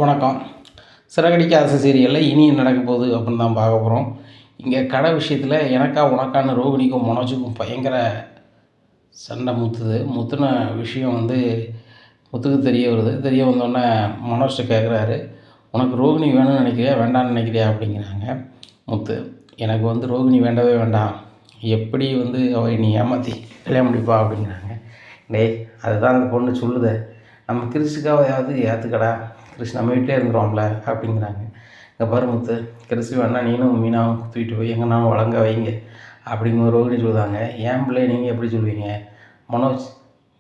வணக்கம். சிறகடிக்க ஆசை சீரியலில் இனி நடக்க போகுது அப்படின்னு தான் பார்க்க போகிறோம். இங்கே கடை விஷயத்தில் எனக்கா உனக்கான ரோகிணிக்கும் மனோஜுக்கும் பயங்கர சண்டை முத்துது. முத்துன விஷயம் முத்துக்கு தெரிய வருது. தெரிய வந்தோடனே மனோஜ்கிட்ட கேட்குறாரு, உனக்கு ரோகிணி வேணும்னு நினைக்கிறியா வேண்டான்னு நினைக்கிறியா அப்படிங்கிறாங்க. முத்து, எனக்கு ரோகிணி வேண்டவே வேண்டாம், எப்படி அவள் நீ ஏமாற்றி கல்யாணம் முடிப்பா அப்படிங்கிறாங்க. டேய், அதுதான் அந்த பொண்ணு சொல்லுதே, நம்ம கிறிஸுக்காவது ஏற்றுக்கடா, கிறிஸ் நம்ம வீட்டிலே இருந்துருவோம்ல அப்படிங்கிறாங்க. இங்கே பாரு முத்து, கிறிஸு வேணா நீனும் மீனாவும் தூக்கிட்டு போய் எங்கேனாலும் வழங்க வைங்க அப்படிங்கிற ரோகிணி சொல்லுதாங்க. ஏன் பிள்ளை நீங்கள் எப்படி சொல்லுவீங்க? மனோஜ்,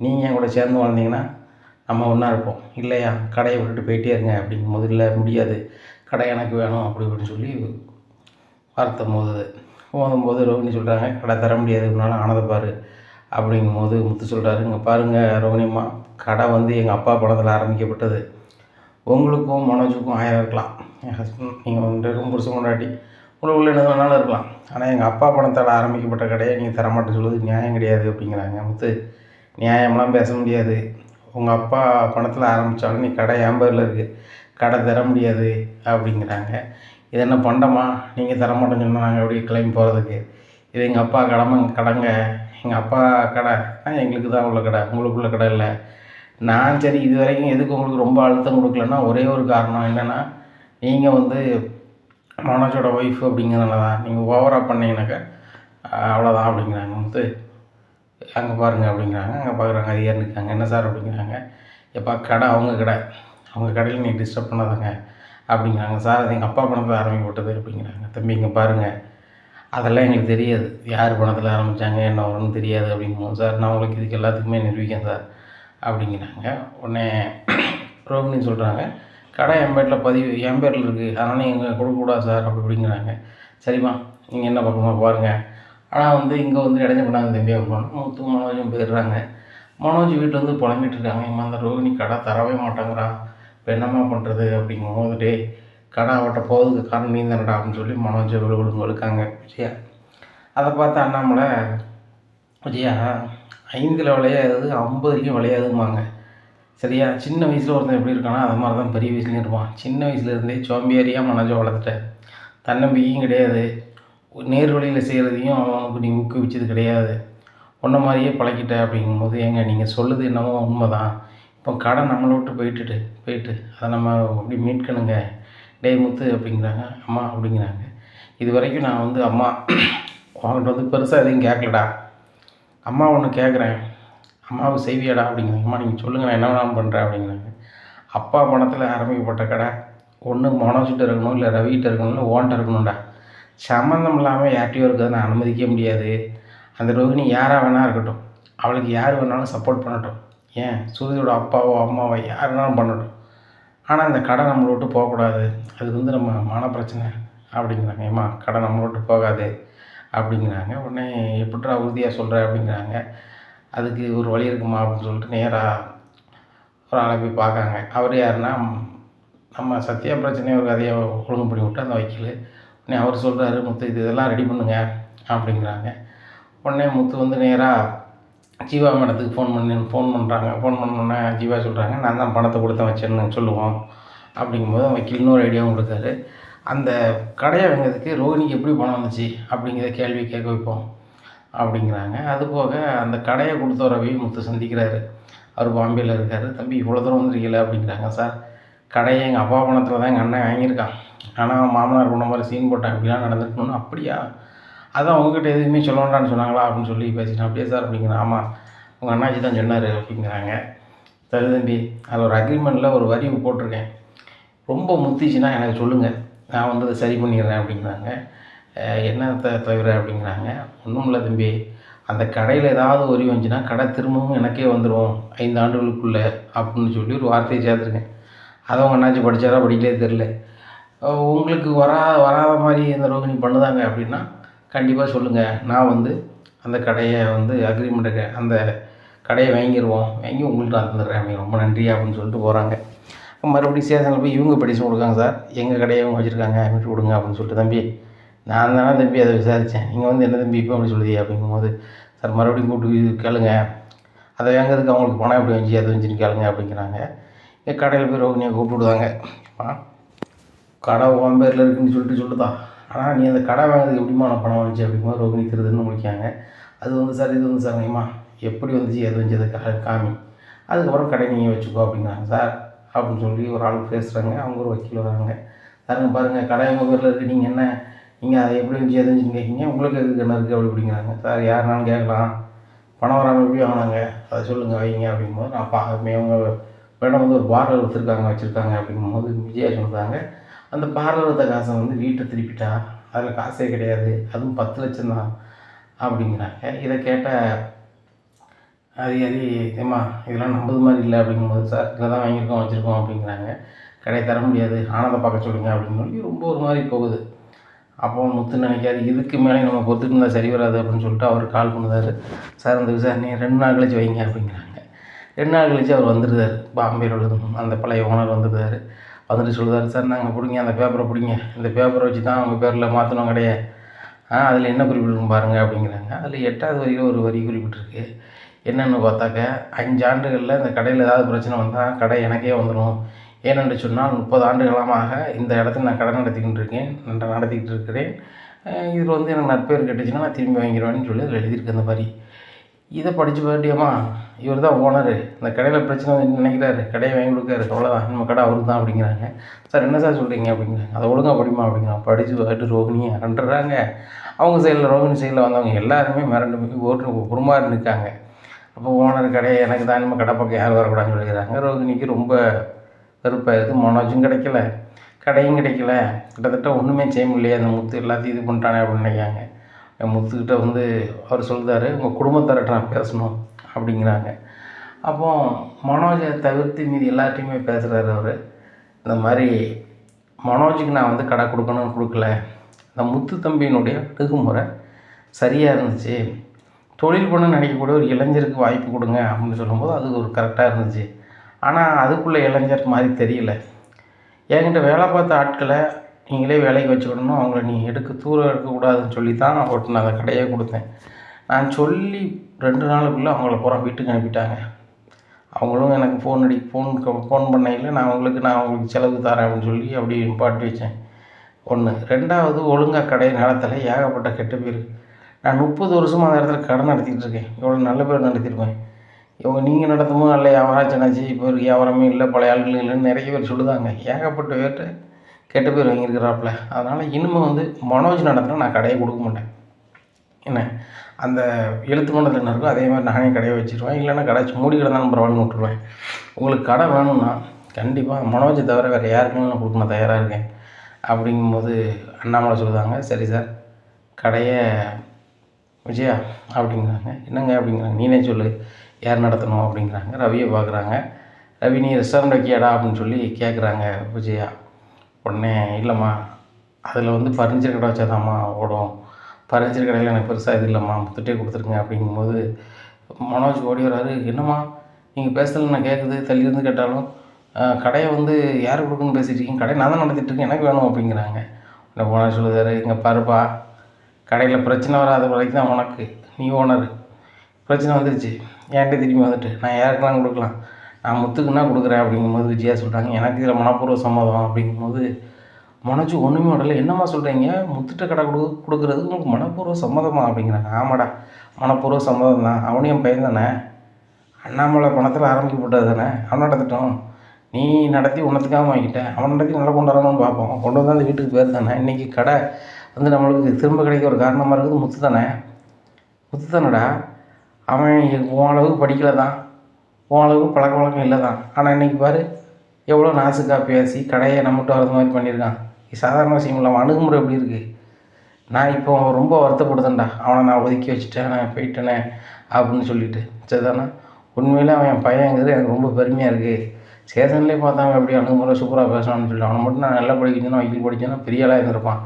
நீங்கள் என் கூட சேர்ந்து வாழ்ந்தீங்கன்னா நம்ம ஒன்றா இருப்போம், இல்லையா கடையை விட்டுட்டு போயிட்டே இருங்க அப்படிங்கும்போது, இல்லை முடியாது, கடை எனக்கு வேணும் அப்படி இப்படின்னு சொல்லி வார்த்தை மோதும்போது ரோகிணி சொல்கிறாங்க, கடை தர முடியாது, உன்னால் ஆனதை பாரு அப்படிங்கும்போது முத்து சொல்கிறாரு, இங்கே பாருங்கள் ரோகிணிம்மா, கடை எங்கள் அப்பா பணத்தில் ஆரம்பிக்கப்பட்டது. உங்களுக்கும் மனோஜுக்கும் ஆயிரம் இருக்கலாம், என் ஹஸ்பண்ட் நீங்கள் ரொம்ப புருஷன் கொண்டாட்டி உள்ள என்ன வேணாலும் இருக்கலாம், ஆனால் எங்கள் அப்பா பணத்தால் ஆரம்பிக்கப்பட்ட கடையை நீங்கள் தரமாட்டேன்னு சொல்லுவது நியாயம் கிடையாது அப்படிங்கிறாங்க. முத்து, நியாயம்லாம் பேச முடியாது, உங்கள் அப்பா பணத்தில் ஆரம்பித்தாலும் நீ கடை என் பேரில் இருக்குது, கடை தர முடியாது அப்படிங்கிறாங்க. இது என்ன பண்டமா, நீங்கள் தரமாட்டேன்னு சொன்னால் நாங்கள் எப்படி கிளம்பி போகிறதுக்கு? இது எங்கள் அப்பா கடைங்க, எங்கள் அப்பா கடை எங்களுக்கு தான் உள்ள கடை, உங்களுக்குள்ள கடை இல்லை. நான் சரி இது வரைக்கும் எதுக்கு உங்களுக்கு ரொம்ப அழுத்தம் கொடுக்கலன்னா ஒரே ஒரு காரணம் என்னென்னா, நீங்கள் மனோஜோட ஒய்ஃப் அப்படிங்கிறதுனால தான். நீங்கள் ஓவராக பண்ணிங்கனாக்கா அவ்வளோதான் அப்படிங்கிறாங்க. அங்கே பாருங்கள் அப்படிங்கிறாங்க. அங்கே பார்க்குறாங்க, அதிகாரி இருக்காங்க. என்ன சார் அப்படிங்கிறாங்க. எப்பா கடை அவங்க கடை, அவங்க கடையில் நீ டிஸ்டர்ப் பண்ணாதங்க அப்படிங்கிறாங்க. சார் அது எங்கள் அப்பா பணத்தில் ஆரம்பிக்கப்பட்டது அப்படிங்கிறாங்க. தம்பி இங்கே பாருங்கள், அதெல்லாம் எங்களுக்கு தெரியாது, யார் பணத்தில் ஆரம்பித்தாங்க என்ன வரும்னு தெரியாது அப்படிங்கும்போது, சார் நான் உங்களுக்கு இதுக்கு எல்லாத்துக்குமே நிரூபிக்கேன் சார் அப்படிங்கிறாங்க. உடனே ரோகிணி சொல்கிறாங்க, கடை என் பேரில் இருக்குது, அதனால் நீங்கள் கொடுக்கக்கூடாது சார் அப்படிங்கிறாங்க. சரிம்மா, நீங்கள் என்ன பக்கமாக பாருங்கள், ஆனால் இங்கே இடைஞ்ச பண்ணாங்க தம்பி அப்படின்னு முத்து மனோஜும் போயிடுறாங்க. மனோஜ் வீட்டில் புலம்பிட்டு இருக்காங்க, இம்மா அந்த ரோகிணி கடை தரவே மாட்டாங்கிறா, இப்போ என்னம்மா பண்ணுறது அப்படிங்கும்போது, டே கடை அவட்ட போகிறதுக்கு காரணம் நீ தானடா அப்படின்னு சொல்லி மனோஜை வெளுக்காங்க விஜயா. அதை பார்த்து அண்ணாமலை, விஜயா 5ல் விளையாது 50லேயும் விளையாதும்பாங்க, சரியா? சின்ன வயசில் ஒருத்தன் எப்படி இருக்கானா அது மாதிரி தான் பெரிய வயசுலேயும் இருப்பான். சின்ன வயசுலேருந்தே சோம்பேறியாக மனோஜை வளர்த்துட்டேன், தன்னம்பிக்கையும் கிடையாது, நேர் வழியில் செய்கிறதையும் அவனுக்கு நீ ஊக்குவிச்சது கிடையாது, ஒன்றை மாதிரியே பழக்கிட்ட அப்படிங்கும்போது, ஏங்க நீங்கள் சொல்லுது என்னமோ உண்மை தான், இப்போ கடை நம்மளை விட்டு போயிட்டு அதை நம்ம அப்படி மீட்கணுங்க. டே முத்து அப்படிங்கிறாங்க. அம்மா அப்படிங்கிறாங்க, இது வரைக்கும் நான் அம்மா அவங்கள்ட்ட பெருசாக எதையும் கேட்கலடா, அம்மா ஒன்று கேட்குறேன், அம்மாவுக்கு செய்வியாடா அப்படிங்கிறாங்க. அம்மா நீங்கள் சொல்லுங்கள், நான் என்ன வேணாலும் பண்ணுறேன் அப்படிங்கிறாங்க. அப்பா பணத்தில் ஆரம்பிக்கப்பட்ட கடை ஒன்று மனோஜிட்ட இருக்கணும், இல்லை ரவிகிட்ட இருக்கணும், இல்லை ஓன்ட்ட இருக்கணும்டா, சம்மந்தம் இல்லாமல் யார்ட்டையும் இருக்கிறத நான் அனுமதிக்க முடியாது. அந்த ரோகிணி யாராக வேணா இருக்கட்டும், அவளுக்கு யார் வேணாலும் சப்போர்ட் பண்ணட்டும், ஏன் சுருதியோட அப்பாவோ அம்மாவோ யார் வேணாலும் பண்ணட்டும், ஆனால் அந்த கடை நம்மளை விட்டு போகக்கூடாது, அது நம்ம மான பிரச்சனை அப்படிங்கிறாங்க. ஏம்மா கடை நம்மளை விட்டு போகாது அப்படிங்கிறாங்க. உடனே எப்படிரா உறுதியாக சொல்கிற அப்படிங்கிறாங்க. அதுக்கு ஒரு வழி இருக்குமா அப்படின்னு சொல்லிட்டு நேராக ஒரு ஆளை போய் பார்க்காங்க. அவர் யாருன்னா, நம்ம சத்யா பிரச்சனையை ஒரு கதையை ஒழுங்கு பண்ணி விட்டு அந்த வக்கீல். உடனே அவர் சொல்கிறாரு, முத்து இதெல்லாம் ரெடி பண்ணுங்க அப்படிங்கிறாங்க. உடனே முத்து நேராக ஜீவா மேடத்துக்கு ஃபோன் பண்ணுறாங்க. ஃபோன் பண்ணோன்னே ஜீவா சொல்கிறாங்க, நான் தான் பணத்தை கொடுத்த வச்சேன்னு சொல்லுவோம் அப்படிங்கும்போது வக்கீல் இன்னொரு ஐடியாவும் கொடுத்தாரு. அந்த கடையை வாங்கிறதுக்கு ரோகிணிக்கு எப்படி பணம் வந்துச்சு அப்படிங்கிற கேள்வி கேட்க வைப்போம் அப்படிங்கிறாங்க. அதுபோக அந்த கடையை கொடுத்தவரவையும் முத்து சந்திக்கிறாரு. அவர் பாம்பேயில் இருக்கார். தம்பி இவ்வளோ தூரம் வந்துருக்கீங்களா அப்படிங்கிறாங்க. சார் கடையை எங்கள் அப்பா பணத்தில் தான் எங்கள் அண்ணன் வாங்கியிருக்கான், ஆனால் மாமனார் பண்ண மாதிரி சீன் போட்டான், இப்படிலாம் நடந்துருக்கணும்னு. அப்படியா, அதான் உங்ககிட்ட எதுவுமே சொல்ல வேண்டாம்னு சொன்னாங்களா அப்படின்னு சொல்லி பேசிட்டேன். அப்படியே சார் அப்படிங்கிறேன். ஆமாம், உங்கள் அண்ணாச்சி தான் சொன்னார் அப்படிங்கிறாங்க. சரி தம்பி, அதில் ஒரு அக்ரிமெண்ட்டில் ஒரு வரி போட்டிருக்கேன், ரொம்ப முத்திச்சுன்னா எனக்கு சொல்லுங்கள், நான் அதை சரி பண்ணிடுறேன் அப்படிங்கிறாங்க. என்ன தவிர அப்படிங்கிறாங்க. ஒன்றும் இல்லை தம்பி, அந்த கடையில் ஏதாவது வரி வந்துச்சுன்னா கடை திரும்பவும் எனக்கே வந்துடும் 5 ஆண்டுகளுக்குள்ளே அப்படின்னு சொல்லி ஒரு வார்த்தையை சேர்த்துருக்கேன். அதை அவங்க அண்ணாச்சி படித்தாரா படிக்கலே தெரில. உங்களுக்கு வராத மாதிரி இந்த ரோகிணி பண்ணுதாங்க அப்படின்னா கண்டிப்பாக சொல்லுங்கள், நான் அந்த கடையை அக்ரிமெண்ட்டுக்கு அந்த கடையை வாங்கிடுவோம், வாங்கி உங்கள்கிட்ட தந்துடுறேன் அப்படின்னு. ரொம்ப நன்றி அப்படின்னு சொல்லிட்டு போகிறாங்க. மறுபடியும் ஸ்டேஷனில் போய் இவங்க பெட்டிஷன் கொடுக்காங்க. சார் எங்கள் கடையை வச்சுருக்காங்க, விட்டு கொடுங்க அப்படின்னு சொல்லிட்டு. தம்பி நான் தானே தம்பி அதை விசாரித்தேன், நீங்கள் என்ன தம்பி இப்போ அப்படி சொல்லுது அப்படிங்கும்போது, சார் மறுபடியும் கூப்பிட்டு கேளுங்க, அதை வாங்கிறதுக்கு அவங்களுக்கு பணம் எப்படி வந்துச்சு அது வந்துச்சுன்னு கேளுங்க அப்படிங்கிறாங்க. கடையில் போய் ரோகிணியை கூப்பிட்டு விடுவாங்க. கடை உன் பேரில் இருக்குதுன்னு சொல்லுதான், ஆனால் நீ அந்த கடை வாங்குறதுக்கு எப்படிமா நான் பணம் வந்துச்சு அப்படிங்கும்போது ரோகிணி திருதுன்னு முடிக்காங்க. அது வந்து சார் இது வந்து சார்ங்கம்மா எப்படி வந்துச்சு எது வந்துச்சு அதை காமி, அதுக்கப்புறம் கடை நீங்கள் வச்சுக்கோ அப்படிங்கிறாங்க. சார் அப்படின்னு சொல்லி ஒரு ஆள் பேசுகிறாங்க. அவங்க ஒரு வக்கீல் வராங்க. சாருங்க பாருங்கள் கடை உங்கள் பேரில் இருக்குது, நீங்கள் என்ன நீங்கள் அதை எப்படி வந்துச்சு எது வந்துச்சுன்னு கேட்குறீங்க, உங்களுக்கு எதுக்கு என்ன இருக்குது அப்படி அப்படிங்கிறாங்க. சார் யாருனாலும் கேட்கலாம், பணம் வராமல் எப்படி வாங்கினாங்க அதை சொல்லுங்கள் வைங்க அப்படிங்கும்போது அவங்க மேடம் வந்து ஒரு பார்லர் வச்சுருக்காங்க அப்படிங்கும்போது விஜயா சொல்கிறாங்க, அந்த பார்லர் எடுத்த காசை வந்து வீட்டை திருப்பிட்டா அதில் காசே கிடையாது, அதுவும் 10 லட்சம் தான் அப்படிங்கிறாங்க. இதை கேட்ட அதிகாரி ஏம்மா இதெல்லாம் நம்பது மாதிரி இல்லை அப்படிங்கும்போது, சார் இதில் தான் வாங்கியிருக்கோம் வச்சுருக்கோம் அப்படிங்கிறாங்க. கடையை தர முடியாது, ஆனந்தை பார்க்க சொல்லுங்க அப்படின்னு சொல்லி ரொம்ப ஒரு மாதிரி போகுது. அப்போ முத்து நினைக்காரு இதுக்கு மேலே நம்ம பொறுத்துட்டு இருந்தால் சரி வராது அப்படின்னு சொல்லிட்டு அவர் கால் பண்ணுறாரு. சார் இந்த விசாரணையை 2 நாள் கழிச்சு வைங்க அப்படிங்கிறாங்க. 2 நாள் கழிச்சு அவர் வந்துடுறாரு. பாம்பேயில் உள்ளது அந்த பழைய ஓனர் வந்துடுறாரு. வந்துட்டு சொல்லுறாரு, சார் நாங்கள் பிடிங்க அந்த பேப்பரை பிடிங்க, இந்த பேப்பரை வச்சு தான் அவங்க பேரில் மாற்றணும் கடையை, அதில் என்ன குறிப்பிட்டிருக்கும் பாருங்கள் அப்படிங்கிறாங்க. அதில் 8வது வரியில் ஒரு வரி குறிப்பிட்டிருக்கு. என்னென்னு பார்த்தாக்க 5 ஆண்டுகளில் இந்த கடையில் ஏதாவது பிரச்சனை வந்தால் கடை எனக்கே வந்துடும். ஏனென்று சொன்னால் 30 ஆண்டுகாலமாக இந்த இடத்துல நான் கடை நடத்திக்கிட்டு இருக்கிறேன். இதில் வந்து எனக்கு நற்பேர் கட்டுச்சுன்னா நான் திரும்பி வாங்கிடுவேன்னு சொல்லி அதில் எழுதியிருக்கு அந்த மாதிரி. இதை படித்து பாட்டியம்மா இவர் தான் ஓனரு, இந்த கடையில் பிரச்சனை நினைக்கிறாரு, கடையை வாங்கி கொடுக்காரு, அவ்வளோதான் நம்ம கடை அவருக்கு தான் அப்படிங்கிறாங்க. சார் என்ன சார் சொல்கிறீங்க அப்படிங்கிறாங்க. அதை ஒழுங்காக படிமா அப்படிங்கிறாங்க. படித்து பாட்டு ரோகிணியை அரண்டுறாங்க. அவங்க சைடில் ரோகிணி சைடில் வந்தவங்க எல்லாருமே மிரண்டு போய் குருமாறு நிற்காங்க. அப்போ ஓனர் கடையை எனக்கு தான் நம்ம கடை பக்கம் யாரும் வரக்கூடாதுன்னு சொல்லிக்கிறாங்க. ரோகிணிக்கு ரொம்ப வெறுப்பாயிருது. மனோஜும் கிடைக்கல, கடையும் கிடைக்கல, கிட்டத்தட்ட ஒன்றுமே செய்ய முடியலையே, அந்த முத்து எல்லாத்தையும் இது பண்ணிட்டானே அப்படின்னு நினைக்காங்க. முத்துக்கிட்ட வந்து அவர் சொல்கிறாரு, உங்கள் குடும்பத்தார்கிட்ட நான் பேசணும் அப்படிங்கிறாங்க. அப்போ மனோஜை தவிர்த்து மீதி எல்லார்ட்டையுமே பேசுகிறாரு அவர். இந்த மாதிரி மனோஜுக்கு நான் வந்து கடை கொடுக்கல, இந்த முத்து தம்பியினுடைய அணுகுமுறை சரியாக இருந்துச்சு, தொழில் பண்ண நினைக்கக்கூடிய ஒரு இளைஞருக்கு வாய்ப்பு கொடுங்க அப்படின்னு சொல்லும்போது அது ஒரு கரெக்டாக இருந்துச்சு. ஆனால் அதுக்குள்ளே இளைஞர் மாதிரி தெரியல. என்கிட்ட வேலை பார்த்த ஆட்களை நீங்களே வேலைக்கு வச்சுக்கிடணும், அவங்கள நீ தூரம் எடுக்கக்கூடாதுன்னு சொல்லி தான் அவர்கிட்ட நான் அந்த கடையே கொடுத்தேன். நான் சொல்லி 2 நாளுக்குள்ளே அவங்கள பூரா வீட்டுக்கு அனுப்பிட்டாங்க. அவங்களும் எனக்கு ஃபோன் பண்ணையில் நான் அவங்களுக்கு செலவு தரேன் அப்படின்னு சொல்லி அப்படி நிப்பாட்டி வச்சேன். 1. 2வது ஒழுங்காக கடை நடத்தலை, ஏகப்பட்ட கெட்ட பேர். நான் 30 வருஷமாக அந்த இடத்துல கடை நடத்திக்கிட்டு இருக்கேன், எவ்வளோ நல்ல பேர் நடத்தியிருப்பேன். நீங்கள் நடத்தும்போது நல்ல வியாபாரம் இப்போ ஒரு வியாபாரமே இல்லை, பழைய ஆட்கள் இல்லைன்னு நிறைய பேர் சொல்லுதாங்க. ஏகப்பட்ட பேர்கிட்ட கெட்ட பேர் வாங்கியிருக்கிறாப்புல. அதனால் இனிமேல் வந்து மனோஜ் நடத்தினா நான் கடையை கொடுக்க மாட்டேன். என்ன அந்த எழுத்து மண்டலத்தில் என்ன இருக்கோ அதே மாதிரி நானே கடையை வச்சுருவேன். இல்லைன்னா கடை மூடி கிடந்தாலும் பரவாயில்ல விட்டுருவேன். உங்களுக்கு கடை வேணும்னா கண்டிப்பாக மனோஜை தவிர வேறு யாருக்குமே நான் கொடுக்க நான் தயாராக இருக்கேன் அப்படிங்கும்போது அண்ணாமலை சொல்லுதாங்க. சரி சார் கடையை விஜயா அப்படிங்கிறாங்க. என்னங்க அப்படிங்கிறாங்க. நீனே சொல்லு யார் நடத்தணும் அப்படிங்கிறாங்க. ரவியை பார்க்குறாங்க. ரவி நீ ரெஸ்டாரண்ட் வைக்கியாடா அப்படின்னு சொல்லி கேட்குறாங்க விஜயா. உடனே இல்லைம்மா அதில் வந்து ஃபர்னிச்சர் கடை வச்சாதாம்மா ஓடும், ஃபர்னிச்சர் கடையில் எனக்கு பெருசாக இது இல்லைம்மா, முத்துட்டே கொடுத்துருங்க அப்படிங்கும்போது மனோஜ் ஓடி வராரு. என்னம்மா நீங்கள் பேசுகிறது நான் கேட்குது, தள்ளியிருந்து கேட்டாலும் கடையை வந்து யார் கொடுக்குன்னு பேசிகிட்டு இருக்கீங்க, கடையை நான் தான் நடத்திட்டுருக்கேன், எனக்கு வேணும் அப்படிங்கிறாங்க. உடனே மனோஜ் சொல்லுவார், இங்கே பாருப்பா கடையில் பிரச்சனை வராத வரைக்கும் தான் உனக்கு, நீ ஓனர், பிரச்சனை வந்துருச்சு என்கிட்ட திரும்பி வந்துட்டு நான் யாருக்கெல்லாம் கொடுக்கலாம், நான் முத்துக்குன்னா கொடுக்குறேன் அப்படிங்கும்போது விஜயா சொல்கிறாங்க. எனக்கு இதில் மனப்பூர்வ சம்மதம் அப்படிங்கும்போது மனோஜ் ஒன்றுமே உடல. என்னம்மா சொல்கிறீங்க, முத்துட்ட கடை கொடுக்குறதுக்கு உங்களுக்கு மனப்பூர்வ சம்மதமா அப்படிங்கிறாங்க. ஆமாடா மனப்பூர்வ சம்மதம் தான், அவனையும் பையன் தானே, அண்ணாமலை பணத்தில் ஆரம்பிக்கப்பட்டது தானே, அவன் நடத்திட்டோம், நீ நடத்தி உன்னத்துக்காக வாங்கிட்டேன், அவன் நடத்தி நல்லா கொண்டு வரணும்னு பார்ப்போம், கொண்டு வந்தால் அந்த வீட்டுக்கு பேர் தானே. இன்றைக்கி கடை வந்து நம்மளுக்கு திரும்ப கிடைக்க ஒரு காரணமாக இருக்குது முத்து தானேடா. அவன் உன் அளவுக்கு படிக்கலை தான், உன் அளவுக்கு பழக்க வழக்கம் இல்லை தான், ஆனால் இன்றைக்கி பாரு எவ்வளோ நாசுக்காக பேசி கடையை நம்மகிட்ட வரது மாதிரி பண்ணியிருக்கான். சாதாரண விஷயம் இல்லை, அவன் அணுகுமுறை எப்படி இருக்குது. நான் இப்போ ரொம்ப வருத்தப்படுதேன்டா, அவனை நான் ஒதுக்கி வச்சுட்டேன், நான் போயிட்டேனே அப்படின்னு சொல்லிட்டு. சரிதானே, உண்மையிலே அவன் என் பையங்கிறது எனக்கு ரொம்ப பெருமையாக இருக்குது. ஸ்டேஷன்லேயே பார்த்தாங்க எப்படி அணுகுமுறை சூப்பராக பேசணும்னு சொல்லி. அவனை மட்டும் நான் நல்லா படிக்கணும், வக்கீல் படித்தேன்னா பெரிய ஆளாக இருந்திருப்பான்.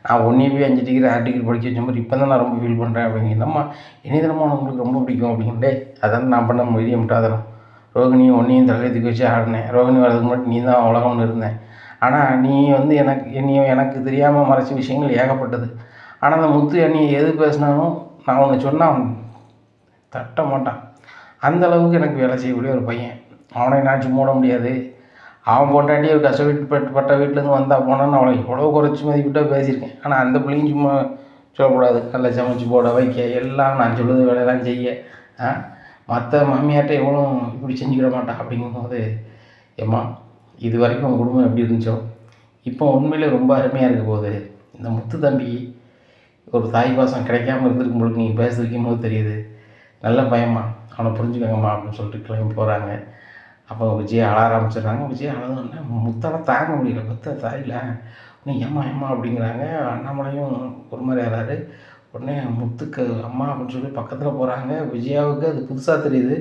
நான் ஒன்றே போய் 5 டிகிரி 6 டிகிரி படிக்க வச்ச மாதிரி இப்போ தான் நான் ரொம்ப ஃபீல் பண்ணுறேன் அப்படிங்கிறம்மா. இனிதனமாக உங்களுக்கு ரொம்ப பிடிக்கும் அப்படிங்கிட்டே அதான் நான் பண்ண மீடியம் முட்டாதனம். ரோகிணியும் ஒன்றையும் தலையத்துக்கு வச்சு ஆடினேன். ரோகிணி வரதுக்கு முன்னாடி நீ தான் உலகம்னு இருந்தேன். ஆனால் நீ வந்து எனக்கு தெரியாமல் மறைச்ச விஷயங்கள் ஏகப்பட்டது. ஆனால் அந்த முத்து நீ எது பேசினாலும் நான் ஒன்று சொன்னால் அவன் தட்ட மாட்டான். அந்தளவுக்கு எனக்கு வேலை செய்யக்கூடிய ஒரு பையன். அவனை நாச்சு மூட முடியாது, அவன் பொண்டாட்டி ஒரு கஷ்டப்பட்ட வீட்டிலேருந்து வந்தால் போனான்னு அவளை எவ்வளோ குறைச்சி மதிப்பிட்டா பேசியிருக்கேன். ஆனால் அந்த பிள்ளையும் சும்மா சொல்லக்கூடாது, நல்லா சமைச்சு போட வைக்க எல்லாம் நான் சொல்லுறது வேலையெல்லாம் செய்ய மற்ற மாமியார்ட்ட எவ்வளோ இப்படி செஞ்சுக்கிட மாட்டான். அப்படிங்கும்போது ஏம்மா இது வரைக்கும் உங்கள் குடும்பம் எப்படி இருந்துச்சோ இப்போ உண்மையிலே ரொம்ப அருமையாக இருக்க போகுது. இந்த முத்து தம்பி ஒரு தாய் பாசம் கிடைக்காம இருந்திருக்கும் பொழுது நீங்கள் பேச வைக்கும்போது தெரியுது. நல்ல பயமா அவனை புரிஞ்சுக்கங்கம்மா அப்படின்னு சொல்லிட்டு கிளம்பி போகிறாங்க. அப்போ விஜய் அழ ஆரம்பிச்சிடுறாங்க. விஜய் அழகுன்னா முத்தால் தாங்க முடியல. பத்த தாயில் நீ ஏம்மா ஏம்மா அப்படிங்கிறாங்க. அண்ணாமலையும் ஒரு மாதிரி ஆறாரு. உடனே முத்துக்கு அம்மா அப்படின்னு சொல்லி பக்கத்தில் போகிறாங்க. விஜயாவுக்கு அது புதுசாக தெரியுது.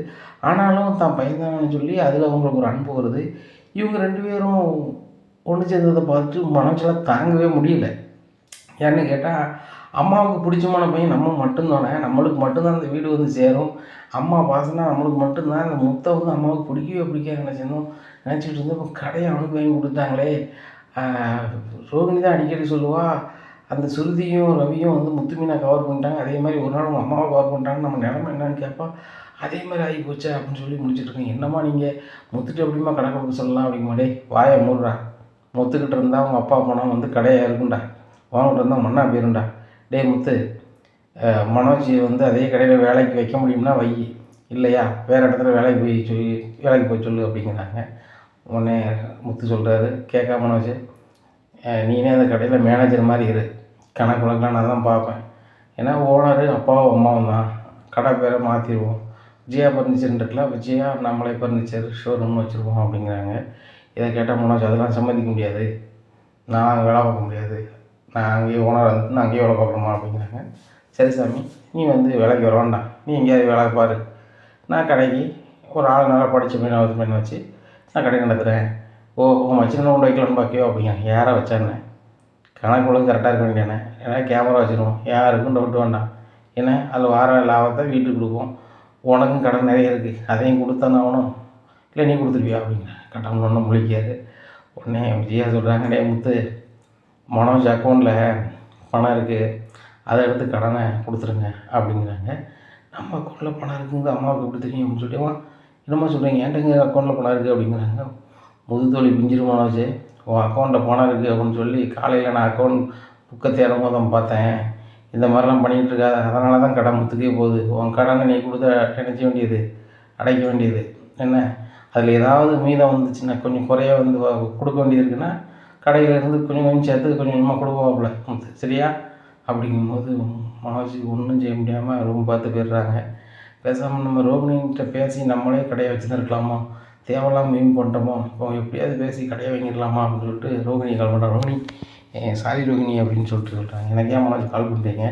ஆனாலும் தான் பையன்தானு சொல்லி அதில் அவங்களுக்கு ஒரு அன்பு வருது. இவங்க 2 பேரும் ஒன்று சேர்ந்ததை பார்த்துட்டு மனசில் தாங்கவே முடியல. ஏன்னு கேட்டால் அம்மாவுக்கு பிடிச்சமான பையன் நம்ம மட்டும்தானே, நம்மளுக்கு மட்டும்தான் அந்த வீடு வந்து சேரும். அம்மா பாசம்னா நம்மளுக்கு மட்டும்தான். அந்த முத்தை வந்து அம்மாவுக்கு பிடிக்கவே பிடிக்காது நினச்சிட்டு இருந்தோம். இப்போ கடையை அவனுக்கு வாங்கி கொடுத்தாங்களே. ரோகிணி தான் அடிக்கடி சொல்லுவாள், அந்த சுருதியும் ரவியும் வந்து முத்து மீனை கவர் பண்ணிட்டாங்க, அதே மாதிரி ஒரு நாள் உங்கள் அம்மாவை கவர் பண்ணிட்டாங்க, நம்ம நிலமை என்னன்னு கேட்பா. அதே மாதிரி ஆகி போச்சா அப்படின்னு சொல்லி முடிச்சுட்ருக்கேன். என்னம்மா நீங்கள் முத்துட்டு எப்படிமா கடை கொடுக்க சொல்லலாம் அப்படிங்குமாடே. வாயை மூடுறா. முத்துக்கிட்ட இருந்தால் அவங்க அப்பா பணம் வந்து கடையாக இருக்குண்டா, வாங்கிட்டு இருந்தால் மண்ணா போயிருண்டா. டே முத்து, மனோஜ் வந்து அதே கடையில் வேலைக்கு வைக்க முடியும்னா வை, இல்லையா வேறு இடத்துல வேலைக்கு போய் சொல்லு அப்படிங்கிறாங்க. உடனே முத்து சொல்கிறாரு, கேட்கா மனோஜ், நீனே அந்த கடையில் மேனேஜர் மாதிரி இரு, கணக்கு வழக்கெலாம் நான் தான் பார்ப்பேன். ஏன்னா ஓனரு அப்பாவும் அம்மாவும் தான், கடை பேரை மாற்றிடுவோம். விஜயா ஃபர்னிச்சர்னு இருக்கலாம், விஜயா அண்ணாமலை ஃபர்னிச்சர் ஷோரூம்னு வச்சுருவோம் அப்படிங்கிறாங்க. இதை கேட்டால் மனோஜ் அதெல்லாம் சம்மதிக்க முடியாது, நான் அங்கே வேலை பார்க்க முடியாது, நான் அங்கேயே ஓனர் வந்து நான் அங்கேயே வேலை பார்க்கணுமா அப்படிங்கிறாங்க. சரி சாமி, நீ வந்து வேலைக்கு வர வேண்டாம், நீ எங்கேயாவது வேலை பாரு, நான் கடைக்கு ஒரு ஆள் நல்லா படித்த பையனை வச்சு நான் கடை நடத்துகிறேன். உன் வச்சுருந்தா கொண்டு வைக்கலான்னு பார்க்கியோ அப்படிங்கிறாங்க. யாரை வச்சானே, கணக்கு ஒழுங்கு கரெக்டாக இருக்க வேண்டியானே, ஏன்னா கேமரா வச்சுருவோம், யாருக்கும் டவுட் வேண்டாம், ஏன்னா அதில் வார லாபத்தை வீட்டுக்கு கொடுப்போம், உனக்கும் கடன் நிறைய இருக்குது, அதையும் கொடுத்தானே ஆகணும், இல்லை நீ கொடுத்துருவியா அப்படிங்கிறாங்க. கடன் ஒன்றும் முழிக்காது. உடனே விஜயா சொல்கிறாங்க, டே முத்து, மனோஜ் அக்கௌண்ட்டில் பணம் இருக்குது, அதை எடுத்து கடனை கொடுத்துருங்க அப்படிங்கிறாங்க. நம்ம அக்கௌண்ட்டில் பணம் இருக்குங்க அம்மாவுக்கு எப்படி தெரியும் அப்படின்னு சொல்லிட்டு, என்னம்மா சொல்கிறீங்க, ஏன்ட்டுங்க அக்கௌண்ட்டில் பணம் இருக்குது அப்படிங்கிறாங்க. முதுதொலி பிஞ்சிரும் மனோஜ், உன் அக்கௌண்ட்டில் பணம் இருக்குது அப்படின்னு சொல்லி காலையில் நான் அக்கௌண்ட் புக்கை தேடும் போது தான் பார்த்தேன். இந்த மாதிரிலாம் பண்ணிகிட்டு இருக்காது, அதனால தான் கடன் முத்துக்கே போகுது. உன் கடனை நீ கொடுத்த நினைச்ச வேண்டியது, அடைக்க வேண்டியது என்ன, அதில் ஏதாவது மீதம் வந்துச்சுன்னா கொஞ்சம் குறைய வந்து கொடுக்க வேண்டியது இருக்குன்னா கடையிலேருந்து கொஞ்சம் கொஞ்சம் சேர்த்து கொஞ்சம் கொஞ்சமாக கொடுப்பாப்புல முத்து, சரியா அப்படிங்கும்போது மனோஜ் ஒன்றும் செய்ய முடியாமல் ரூம் பார்த்து போயிடுறாங்க. பேசாமல் நம்ம ரோகிணிகிட்ட பேசி நம்மளே கடையை வச்சு தான் இருக்கலாமா, தேவையில்லாமல் மீன் பண்ணிட்டோமோ, இப்போ எப்படியாவது பேசி கடையை வாங்கிடலாமா அப்படின்னு சொல்லிட்டு ரோகிணி கால் பண்ணுறேன். ரோகிணி, சாரி ரோகிணி அப்படின்னு சொல்கிறாங்க. எனக்கு ஏன் மனோஜ் கால் பண்ணுறீங்க,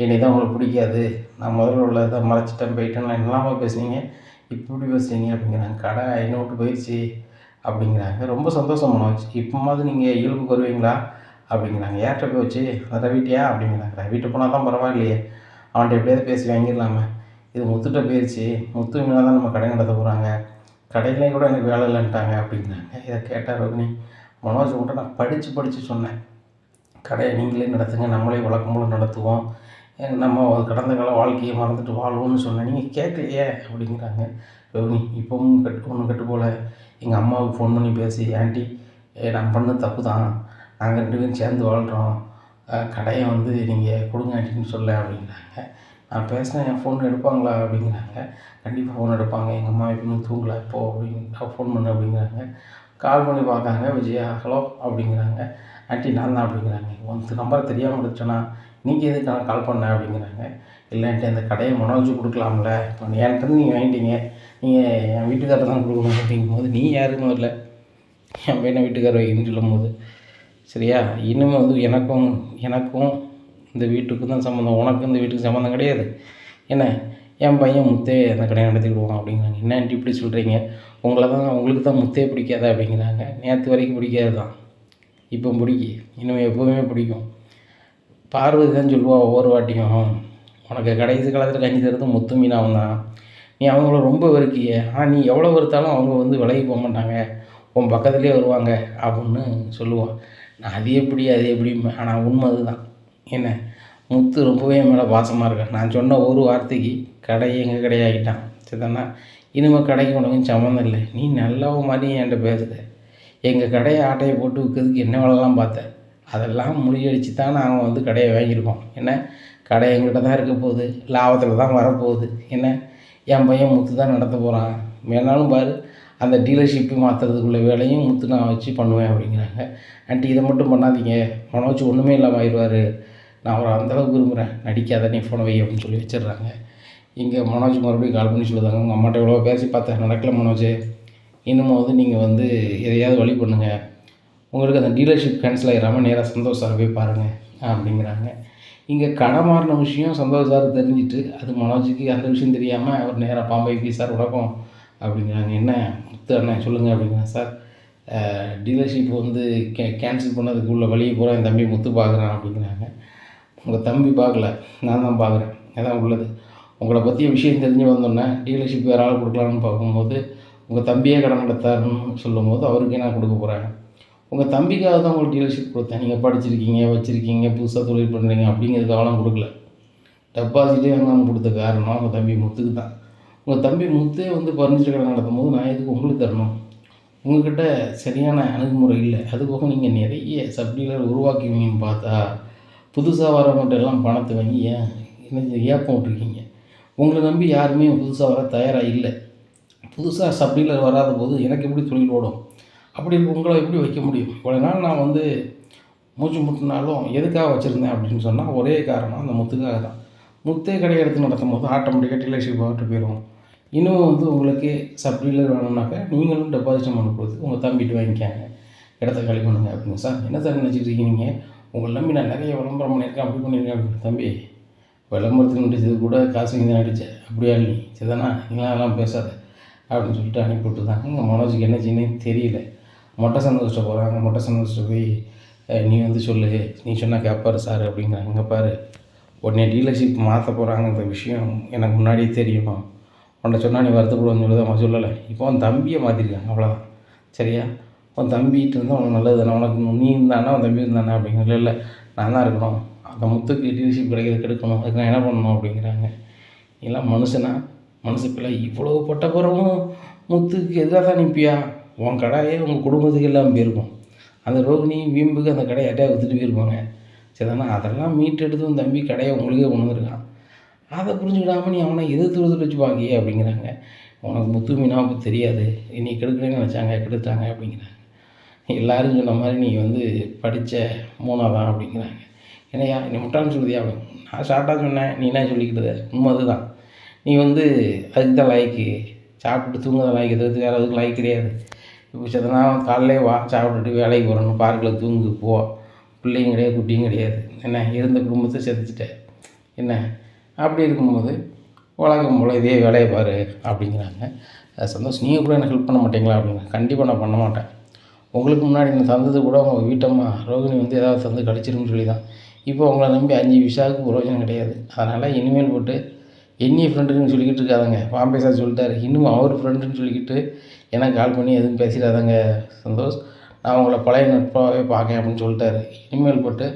என்னை தான் உங்களுக்கு பிடிக்காது, நான் முதல்ல உள்ளதை மறைச்சிட்டேன் போயிட்டேன், நான் இல்லாமல் பேசுனீங்க, இப்படி பேசுகிறீங்க அப்படிங்கிறாங்க. கடை என்னை விட்டு போயிடுச்சு அப்படிங்கிறாங்க. ரொம்ப சந்தோஷம் மனோஜ், இப்போமாவது நீங்கள் இயல்புக்கு வருவீங்களா அப்படிங்கிறாங்க. யார்கிட்ட போய் வச்சு, ரவிட்டியா அப்படிங்கிறாங்க. ரவிட்ட போனால் தான் பரவாயில்லையே, அவன்கிட்ட எப்படியாவது பேசி வாங்கிடலாமே, இது முத்துட்ட போயிடுச்சு, முத்து மீனாக தான் நம்ம கடை நடத்த போகிறாங்க, கடையிலையும் கூட எனக்கு வேலை இல்லைன்ட்டாங்க அப்படிங்கிறாங்க. இதை கேட்டால் ரோகிணி, மனோஜ் கூட நான் படித்து சொன்னேன், கடையை நீங்களே நடத்துங்க, நம்மளே வழக்கம் போல் நடத்துவோம், நம்ம கடந்த கால வாழ்க்கையை மறந்துட்டு வாழ்வோம்னு சொன்னேன், நீங்கள் கேட்கலையே அப்படிங்கிறாங்க. ரோகிணி, இப்போவும் கட்டு போல் எங்கள் அம்மாவுக்கு ஃபோன் பண்ணி பேசி, ஆண்டி நான் பண்ண தப்பு தான், நாங்கள் 2 பேரும் சேர்ந்து வாழ்கிறோம், கடையை வந்து நீங்கள் கொடுங்க ஆண்டின்னு சொல்ல அப்படிங்கிறாங்க. நான் பேசினேன், என் ஃபோன் எடுப்பாங்களா அப்படிங்கிறாங்க. கண்டிப்பாக ஃபோன் எடுப்பாங்க, எங்கள் அம்மா எப்படின்னு தூங்கலை இப்போது அப்படின்னு ஃபோன் பண்ணு அப்படிங்கிறாங்க. கால் பண்ணி பார்க்காங்க. விஜயா, ஹலோ அப்படிங்கிறாங்க. ஆண்டி நான் தான் அப்படிங்கிறாங்க. உனக்கு நம்பர் தெரியாமல் இருந்துச்சுன்னா நீங்கள் எதுக்கு நான் கால் பண்ணேன் அப்படிங்கிறாங்க. இல்லைன்ட்டு அந்த கடையை மனோஜ் கொடுக்கலாம்ல, இப்போ என்கிட்ட நீங்கள் வாங்கிட்டீங்க, நீங்கள் என் வீட்டுக்காரர் தான் கொடுக்கணும் அப்படிங்கும்போது நீ யாருன்னு வரல, என் பையனை வீட்டுக்காரர் வைக்கணும்னு சொல்லும்போது, சரியா இனிமேல் வந்து எனக்கும் இந்த வீட்டுக்கும் தான் சம்மந்தம், உனக்கும் இந்த வீட்டுக்கு சம்மந்தம் கிடையாது, என்ன என் பையன் முத்தே அந்த கடையை நடத்திக்கிடுவான் அப்படிங்கிறாங்க. என்ன ஆண்டி இப்படி சொல்கிறீங்க, உங்களுக்கு தான் முத்தே பிடிக்காதா அப்படிங்கிறாங்க. நேற்று வரைக்கும் பிடிக்காது தான், இப்போ பிடிக்கும், இனிமேல் எப்போவுமே பிடிக்கும். பார்வதி தான் சொல்லுவா ஒவ்வொரு வாட்டியும், உனக்கு கடைசி காலத்தில் கஞ்சி தருது முத்து மீனாவும் தான், நீ அவங்கள ரொம்ப வெறுக்கிய, ஆனால் நீ எவ்வளோ வெறுத்தாலும் அவங்க வந்து விலகி போக மாட்டாங்க, உன் பக்கத்துலேயே வருவாங்க அப்படின்னு சொல்லுவாள். நான் அது எப்படி ஆனால் உண்மை அதுதான். என்ன, முத்து ரொம்பவே மேலே பாசமாக இருக்கேன். நான் சொன்ன ஒரு வார்த்தைக்கு கடையை எங்கள் கடையாகிட்டான், சரிதானா, இனிமேல் கடைக்கு உனக்கும் சம்மந்தம் இல்லை, நீ நல்லவ மாதிரி என்கிட்ட பேசுகிற, எங்கள் கடையை ஆட்டையை போட்டு விற்கிறதுக்கு என்ன வேலைலாம் பார்த்தேன். அதெல்லாம் முறியடிச்சு தான் நாங்கள் வந்து கடையை வாங்கியிருக்கோம். என்ன கடை எங்கிட்ட தான் இருக்க போகுது, லாபத்தில் தான் வரப்போகுது. என்ன என் பையன் முத்து தான் நடத்த போகிறான். வேணாலும் பாரு, அந்த டீலர்ஷிப்பு மாற்றுறதுக்குள்ள வேலையும் முத்து நான் வச்சு பண்ணுவேன் அப்படிங்கிறாங்க. ஆண்டி இதை மட்டும் பண்ணாதீங்க, மனோஜ் ஒன்றுமே இல்லாமல் ஆயிடுவார். நான் அவரை அந்தளவுக்கு விரும்புகிறேன், நடிக்காத நீ ஃபோனை வை அப்படின்னு சொல்லி வச்சிடுறாங்க. இங்கே மனோஜ் மறுபடியும் கால் பண்ணி சொல்லுதாங்க, உங்கள் அம்மாட்ட எவ்வளோ பேசி பார்த்தேன், நடக்கலை மனோஜ். இன்னமும் வந்து நீங்கள் வந்து எதையாவது வழி பண்ணுங்கள், உங்களுக்கு அந்த டீலர்ஷிப் கேன்சல் ஆகிடாமல் நேராக சந்தோஷ் சாரை போய் பாருங்கள் அப்படிங்கிறாங்க. இங்கே கடை மாறின விஷயம் சந்தோஷ் சார் தெரிஞ்சுட்டு, அது மனோஜுக்கு அந்த விஷயம் தெரியாமல் அவர் நேராக பாம்பைக்கு சார் வணக்கம் அப்படிங்கிறாங்க. என்ன முத்து அண்ணன் சொல்லுங்கள் அப்படிங்கிறாங்க. சார் டீலர்ஷிப் வந்து கேன்சல் பண்ணதுக்கு உள்ள வழியை பூரா என் தம்பி முத்து பார்க்குறான் அப்படிங்கிறாங்க. உங்கள் தம்பி பார்க்கல, நான் தான் பார்க்குறேன், அதான் உள்ளது. உங்களை பற்றிய விஷயம் தெரிஞ்சு வந்தோன்னே டீலர்ஷிப் வேறு ஆள் கொடுக்கலான்னு பார்க்கும்போது உங்கள் தம்பியே கடன் நடத்தாருன்னு சொல்லும்போது அவருக்கே நான் கொடுக்க போகிறேன். உங்கள் தம்பிக்காக தான் உங்களுக்கு டீலர்ஷிப் கொடுத்தேன், நீங்கள் படிச்சிருக்கீங்க, வச்சுருக்கீங்க, புதுசாக தொழில் பண்ணுறீங்க அப்படிங்கிறதுக்காகலாம் கொடுக்கல. டெபாசிட்டே வாங்காமல் கொடுத்த காரணம் உங்கள் தம்பி முத்துக்கு தான். உங்கள் தம்பி முத்தே வந்து பர்னிச்சர் கடை நடத்தும் போது நான் எதுக்கு உங்களுக்கு தரணும்? உங்கள்கிட்ட சரியான அணுகுமுறை இல்லை. அதுபோக நீங்கள் நிறைய சப்டீலர் உருவாக்குவீங்கன்னு பார்த்தா புதுசாக வரவங்கள்ட்ட எல்லாம் பணத்தை வாங்கி என்ன ஏப்பம் விட்ருக்கீங்க. உங்களை நம்பி யாருமே புதுசாக வர தயாராக இல்லை. புதுசாக சப்டீலர் வராத போது எனக்கு எப்படி தொழில் ஓடும்? அப்படி உங்களை எப்படி வைக்க முடியும்? இவ்வளோ நாள் நான் வந்து மூச்சு முட்டினாலும் எதுக்காக வச்சுருந்தேன் அப்படின்னு சொன்னால் ஒரே காரணம் அந்த முத்துக்காக தான். முத்தே கடை எடுத்து நடத்தும் போது ஆட்டோமேட்டிக்காக டீலர்ஷிப் ஆகிட்டு போயிடும். இன்னும் வந்து உங்களுக்கு சப்டீலர் வேணும்னாக்கா நீங்களும் டெபாசிட் அமௌண்ட் கொடுத்து உங்கள் தம்பிட்டு வாங்கிக்காங்க, இடத்த காலி பண்ணுங்க அப்படின்னு. சார் என்ன சார் நினச்சிட்டு இருக்கீங்க? உங்களை நம்பி நான் நிறைய விளம்பரம் பண்ணியிருக்கேன், அப்படி பண்ணியிருக்கேன் அப்படின்னு. தம்பி விளம்பரத்துக்கு நடிச்சது கூட காசு வாங்கி தான் நடித்தேன், அப்படியா நீ சரிதானா, நீங்களாம் பேசாத அப்படின்னு சொல்லிட்டு அனுப்பிவிட்டு தாங்க. இங்கே மனோஜுக்கு என்ன செய்யணும்னு தெரியல. மொட்டை சந்தோஷத்தை போகிறாங்க. மொட்டை சந்தோஷத்தை போய் நீ வந்து சொல்லு, நீ சொன்னால் கேட்பாரு சார் அப்படிங்கிறாங்க. இங்கே பாரு, உடனே டீலர்ஷிப் மாற்ற போகிறாங்கன்ற விஷயம் எனக்கு முன்னாடியே தெரியணும். உன்னை சொன்னால் நீ வருத்தப்படுவேன்னு சொல்லி தான் அவன் சொல்லலை. இப்போ அவன் தம்பியை மாற்றிருக்காங்க, அவ்வளோதான். சரியா? உன் தம்பிகிட்ட இருந்தால் உனக்கு நல்லது தானே, உனக்கு நீ இருந்தானா அவன் தம்பி இருந்தானே அப்படிங்கிற. இல்லை நான் தான் இருக்கணும், அந்த முத்துக்கு டீலர்ஷிப் கிடைக்கிறது கெடுக்கணும், அதுக்கு நான் என்ன பண்ணணும் அப்படிங்கிறாங்க. எல்லாம் மனுஷனா? மனசு பிள்ளை இவ்வளோ பட்ட பிறவும் முத்துக்கு எதிராக தான் நிற்பியா? உன் கடையே உங்கள் குடும்பத்துக்கு எல்லாம் போயிருக்கும். அந்த ரோகிணி வீம்புக்கு அந்த கடையை யார்ட்டையா விற்றுட்டு போயிருப்பாங்க. சரிதானா? அதெல்லாம் மீட்டெடுத்து உன் தம்பி கடையை உங்களுக்கே கொண்டு வந்திருக்கான். அதை புரிஞ்சுக்கிடாமல் நீ அவனை எதிர்த்து வச்சு பார்க்கியே அப்படிங்கிறாங்க. உனக்கு முத்து மீனாவுக்கு தெரியாது, நீ கெடுக்கிறேன்னு நினச்சாங்க, கெடுத்தாங்க அப்படிங்கிறாங்க. எல்லோரும் சொன்ன மாதிரி நீ வந்து படித்த மூணாதான் அப்படிங்கிறாங்க. என்னையா நீ முட்டான்னு சொல்லுதியா அப்படின்னு. நான் ஷார்ட்டாக சொன்னேன், நீ என்ன சொல்லிக்கிட்டது? உண்மை அதுதான். நீ வந்து அதுக்கு தான் லாய்க்கு, சாப்பிட்டு தூங்குறத லாய்க்கு, எதுக்கு வேறு அதுக்கு லாய்க்கு கிடையாது. இப்போ சதனா காலையிலே வா, சாப்பிட்டுட்டு வேலைக்கு போகிறணும், பார்க்கில் தூங்கு போ, பிள்ளையும் கிடையாது, குட்டியும் கிடையாது. என்ன இருந்த குடும்பத்தை செதுச்சிட்டேன். என்ன அப்படி இருக்கும்போது வழக்கம் போல் இதே வேலையை பாரு அப்படிங்கிறாங்க. சந்தோஷ் நீங்கள் கூட எனக்கு ஹெல்ப் பண்ண மாட்டீங்களா அப்படிங்க. கண்டிப்பாக நான் பண்ண மாட்டேன். உங்களுக்கு முன்னாடி நான் தந்தது கூட உங்கள் வீட்டம்மா ரோகிணி வந்து ஏதாவது தந்து கழிச்சிருன்னு சொல்லி தான். இப்போ உங்களை நம்பி 5 விசாவுக்கு பிரயோஜனம் கிடையாது. அதனால் இனிமேல் போட்டு என்னைய ஃப்ரெண்டுன்னு சொல்லிக்கிட்டு இருக்காதாங்க. பாம்பே சார் சொல்லிட்டாரு, இன்னும் அவர் ஃப்ரெண்டுன்னு சொல்லிக்கிட்டு எனக்கு கால் பண்ணி எதுவும் பேசிடாதாங்க சந்தோஷ், நான் உங்களை பழைய நட்பாகவே பார்க்கேன் அப்படின்னு சொல்லிட்டாரு. இனிமேல் போட்டு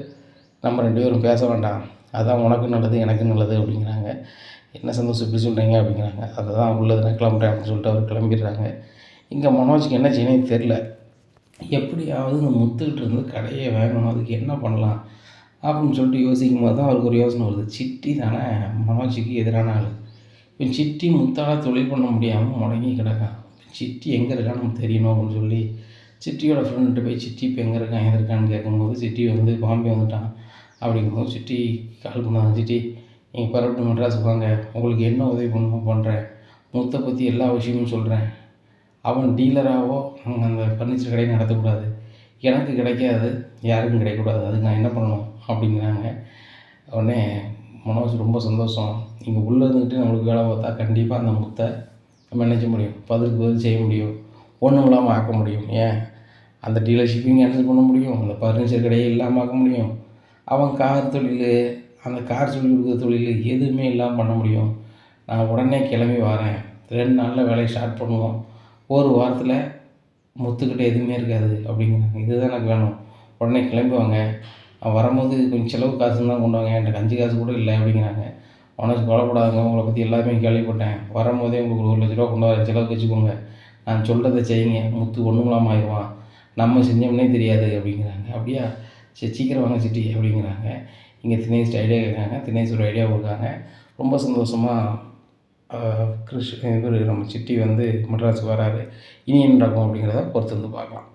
நம்ம 2 பேரும் பேச வேண்டாம், அதுதான் உனக்கும் நல்லது எனக்கும் நல்லது அப்படிங்கிறாங்க. என்ன சந்தோஷம் இப்படி சொல்கிறீங்க அப்படிங்கிறாங்க. அதுதான் உள்ளது, நான் கிளம்புறேன் அப்படின்னு சொல்லிட்டு அவர் கிளம்பிடுறாங்க. இங்கே மனோஜுக்கு என்ன செய்யணும்னு தெரில. எப்படியாவது இந்த முத்துக்கிட்ட இருந்து கடையை வாங்கணும், அதுக்கு என்ன பண்ணலாம் அப்படின்னு சொல்லிட்டு யோசிக்கும் போது தான் அவருக்கு ஒரு யோசனை வருது. சிட்டி தானே மனோஜுக்கு எதிரான ஆள். இப்போ சிட்டி முத்தால் தொழில் பண்ண முடியாமல் முடங்கி கிடக்கான். சிட்டி எங்கே இருக்கான்னு நமக்கு தெரியணும் அப்படின்னு சொல்லி சிட்டியோட ஃப்ரெண்ட்டு போய் சிட்டி இப்போ எங்கே இருக்கான் எங்கே இருக்கான்னு கேட்கும்போது சிட்டி வந்து பாம்பே வந்துட்டான். அப்படிங்கும்போது சிட்டி கால் பண்ணாங்க. சிட்டி நீங்கள் பரவிட்டு மெட்ராஸுக்கு வாங்க, உங்களுக்கு என்ன உதவி பண்ணணுமோ பண்ணுறேன், முத்தை பற்றி எல்லா விஷயமும் சொல்கிறேன். அவன் டீலராகவோ அந்த ஃபர்னிச்சர் கடையை நடத்தக்கூடாது, எனக்கு கிடைக்காது, யாருக்கும் கிடைக்கக்கூடாது, அதுக்கு நான் என்ன பண்ணணும் அப்படிங்கிறாங்க. உடனே மனோஜ் ரொம்ப சந்தோஷம், நீங்கள் உள்ளே இருந்துக்கிட்டு நம்மளுக்கு வேலை பார்த்தா கண்டிப்பாக அந்த முத்தை நம்ம என்ன செய்ய முடியும், பதில் செய்ய முடியும், ஒன்றும் இல்லாமல் ஆக்க முடியும். ஏன் அந்த டீலர்ஷிப்பையும் கேன்சல் பண்ண முடியும், அந்த ஃபர்னிச்சர் கடையை இல்லாமல் ஆக்க முடியும், அவன் கார் தொழில், அந்த கார் சொல்லிக் கொடுக்குற தொழில் எதுவுமே இல்லாமல் பண்ண முடியும். நான் உடனே கிளம்பி வரேன், 2 நாளில் வேலையை ஸ்டார்ட் பண்ணுவோம், ஒரு வாரத்தில் முத்துக்கிட்ட எதுவுமே இருக்காது அப்படிங்கிறாங்க. இதுதான் எனக்கு வேணும், உடனே கிளம்பி வாங்க, வரும்போது கொஞ்சம் செலவு காசு தான் கொண்டு வாங்க, எனக்கு 5 காசு கூட இல்லை அப்படிங்கிறாங்க. மனசு கவலைப்படாதுங்க, உங்களை பற்றி எல்லாமே கேள்விப்பட்டேன், வரும்போதே உங்களுக்கு 1 லட்ச ரூபா கொண்டு வரேன், செலவுக்கு வச்சுக்கோங்க, நான் சொல்கிறத செய்யுங்க, முத்து ஒன்றும் இல்லாமல் ஆயிடுவான், நம்ம செஞ்சோம்னே தெரியாது அப்படிங்கிறாங்க. அப்படியா? சரி சீக்கிரம் வாங்க சிட்டி அப்படிங்கிறாங்க. இங்கே தினேஷ் ஐடியா கேட்காங்க. தினேஷ் ஒரு ஐடியா கொடுக்காங்க. ரொம்ப சந்தோஷமாக இவர் நம்ம சிட்டி வந்து மெட்ராஸுக்கு வராரு. இனி என்ன நடக்கும் அப்படிங்கிறத பொறுத்து வந்து பார்க்கலாம்.